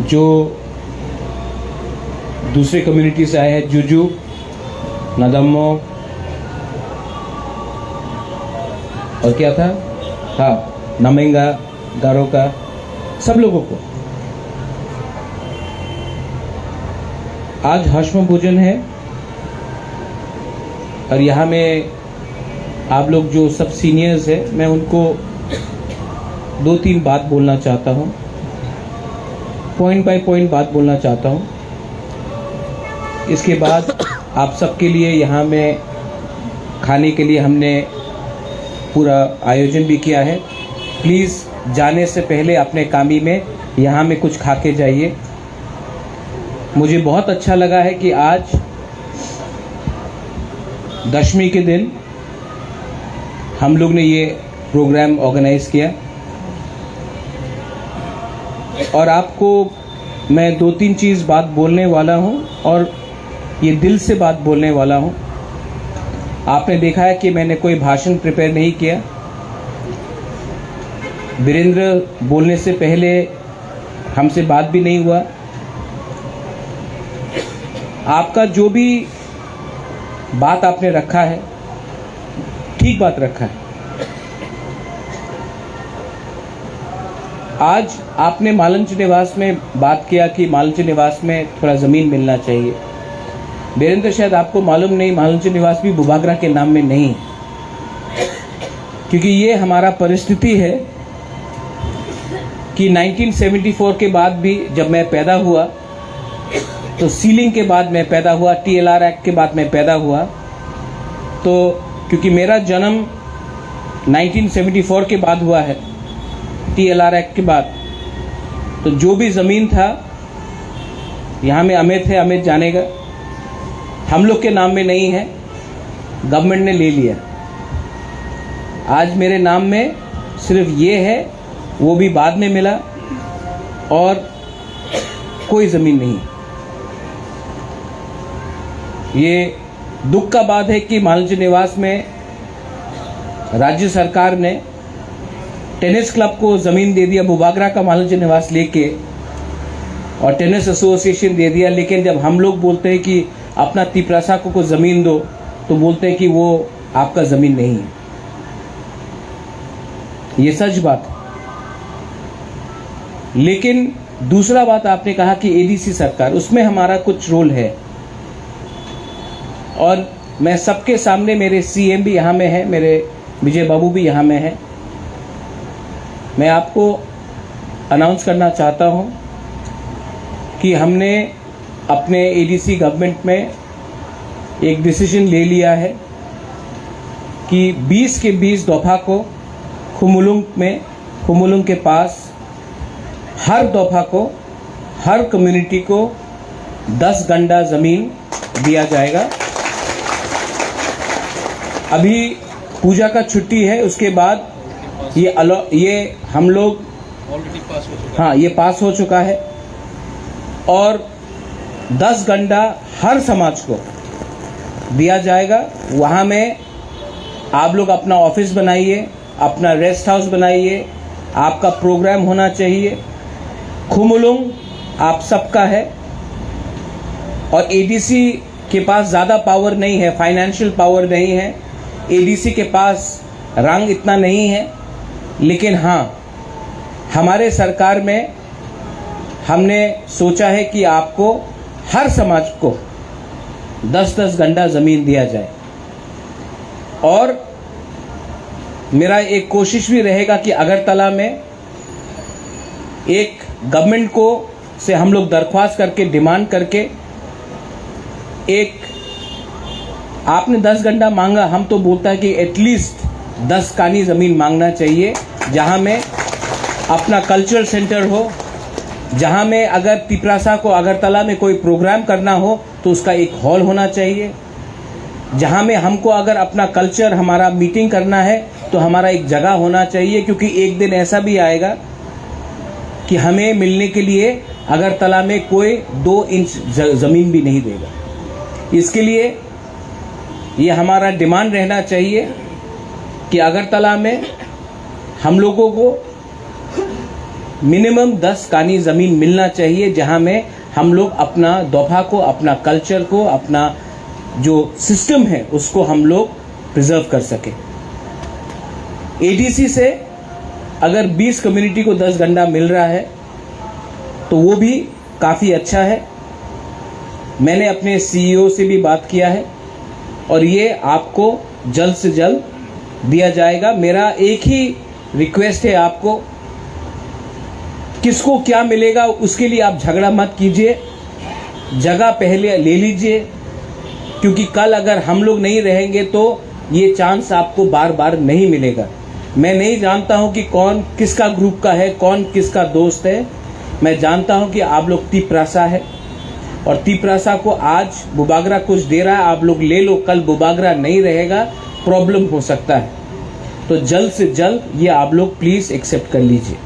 जो दूसरे कम्युनिटी से आए हैं, जुजू, नदम्मो और क्या था, हाँ, नमेंगा, गारो का, सब लोगों को आज हश्म भोजन है। और यहाँ में आप लोग जो सब सीनियर्स हैं, मैं उनको 2-3 बात बोलना चाहता हूँ, पॉइंट बाय पॉइंट बात बोलना चाहता हूँ। इसके बाद आप सबके लिए यहाँ में खाने के लिए हमने पूरा आयोजन भी किया है। प्लीज़ जाने से पहले अपने कामी में यहाँ में कुछ खा के जाइए। मुझे बहुत अच्छा लगा है कि आज दशमी के दिन हम लोग ने ये प्रोग्राम ऑर्गेनाइज किया और आपको मैं 2-3 चीज़ बात बोलने वाला हूँ और ये दिल से बात बोलने वाला हूँ। आपने देखा है कि मैंने कोई भाषण प्रिपेयर नहीं किया। वीरेंद्र बोलने से पहले हमसे बात भी नहीं हुआ। आपका जो भी बात आपने रखा है, ठीक बात रखा है। आज आपने मालंच निवास में बात किया कि मालंच निवास में थोड़ा ज़मीन मिलना चाहिए। वीरेंद्र, शायद आपको मालूम नहीं, मालंच निवास भी बुबागरा के नाम में नहीं है, क्योंकि ये हमारा परिस्थिति है कि 1974 के बाद भी जब मैं पैदा हुआ तो सीलिंग के बाद मैं पैदा हुआ, TLR एक्ट के बाद मैं पैदा हुआ। तो क्योंकि मेरा जन्म 1974 के बाद हुआ है, TLR एक्ट के बाद, तो जो भी ज़मीन था यहाँ में अमित है, अमित जानेगा, हम लोग के नाम में नहीं है, गवर्नमेंट ने ले लिया। आज मेरे नाम में सिर्फ ये है, वो भी बाद में मिला, और कोई ज़मीन नहीं। ये दुख का बात है कि मालंच निवास में राज्य सरकार ने टेनिस क्लब को ज़मीन दे दिया, बुबागरा का मालंच निवास लेके, और टेनिस एसोसिएशन दे दिया। लेकिन जब हम लोग बोलते हैं कि अपना तिपरासा को ज़मीन दो, तो बोलते हैं कि वो आपका ज़मीन नहीं है। ये सच बात है। लेकिन दूसरा बात आपने कहा कि एडीसी सरकार, उसमें हमारा कुछ रोल है, और मैं सबके सामने, मेरे सीएम भी यहाँ में है, मेरे विजय बाबू भी यहाँ में है, मैं आपको अनाउंस करना चाहता हूँ कि हमने अपने एडीसी गवर्नमेंट में एक डिसीजन ले लिया है कि 20 के 20 दफ़ा को खुमुलुंग के पास हर दफ़ा को, हर कम्युनिटी को 10 गंडा ज़मीन दिया जाएगा। अभी पूजा का छुट्टी है, उसके बाद ये हम लोग ऑलरेडी पास हो चुका है। हाँ, ये पास हो चुका है, और 10 गंडा हर समाज को दिया जाएगा। वहाँ में आप लोग अपना ऑफिस बनाइए, अपना रेस्ट हाउस बनाइए, आपका प्रोग्राम होना चाहिए। खुमुलुंग आप सबका है, और एडीसी के पास ज़्यादा पावर नहीं है, फाइनेंशियल पावर नहीं है, एडीसी के पास रंग इतना नहीं है। लेकिन हाँ, हमारे सरकार में हमने सोचा है कि आपको हर समाज को 10-10 गंडा ज़मीन दिया जाए। और मेरा एक कोशिश भी रहेगा कि अगरतला में एक गवर्नमेंट को से हम लोग दरख्वास्त करके, डिमांड करके, एक आपने 10 गंडा मांगा, हम तो बोलता है कि एटलीस्ट 10 कानी ज़मीन मांगना चाहिए, जहाँ में अपना कल्चरल सेंटर हो, जहाँ में अगर तिपरासा को अगरतला में कोई प्रोग्राम करना हो तो उसका एक हॉल होना चाहिए, जहाँ में हमको अगर अपना कल्चर, हमारा मीटिंग करना है तो हमारा एक जगह होना चाहिए। क्योंकि एक दिन ऐसा भी आएगा कि हमें मिलने के लिए अगरतला में कोई 2 इंच ज़मीन भी नहीं देगा। इसके लिए ये हमारा डिमांड रहना चाहिए कि अगरतला में हम लोगों को मिनिमम 10 कानी ज़मीन मिलना चाहिए, जहां में हम लोग अपना दोफा को, अपना कल्चर को, अपना जो सिस्टम है उसको हम लोग प्रिजर्व कर सके। एडीसी से अगर 20 कम्युनिटी को 10 गंडा मिल रहा है तो वो भी काफ़ी अच्छा है। मैंने अपने सीईओ से भी बात किया है और ये आपको जल्द से जल्द दिया जाएगा। मेरा एक ही रिक्वेस्ट है आपको, किसको क्या मिलेगा उसके लिए आप झगड़ा मत कीजिए, जगह पहले ले लीजिए, क्योंकि कल अगर हम लोग नहीं रहेंगे तो ये चांस आपको बार बार नहीं मिलेगा। मैं नहीं जानता हूं कि कौन किसका ग्रुप का है, कौन किसका दोस्त है। मैं जानता हूं कि आप लोग तिपरासा है और तिपरासा को आज बुबागरा कुछ दे रहा है, आप लोग ले लो, कल बुबागरा नहीं रहेगा, प्रॉब्लम हो सकता है। तो जल्द से जल्द ये आप लोग प्लीज एक्सेप्ट कर लीजिए।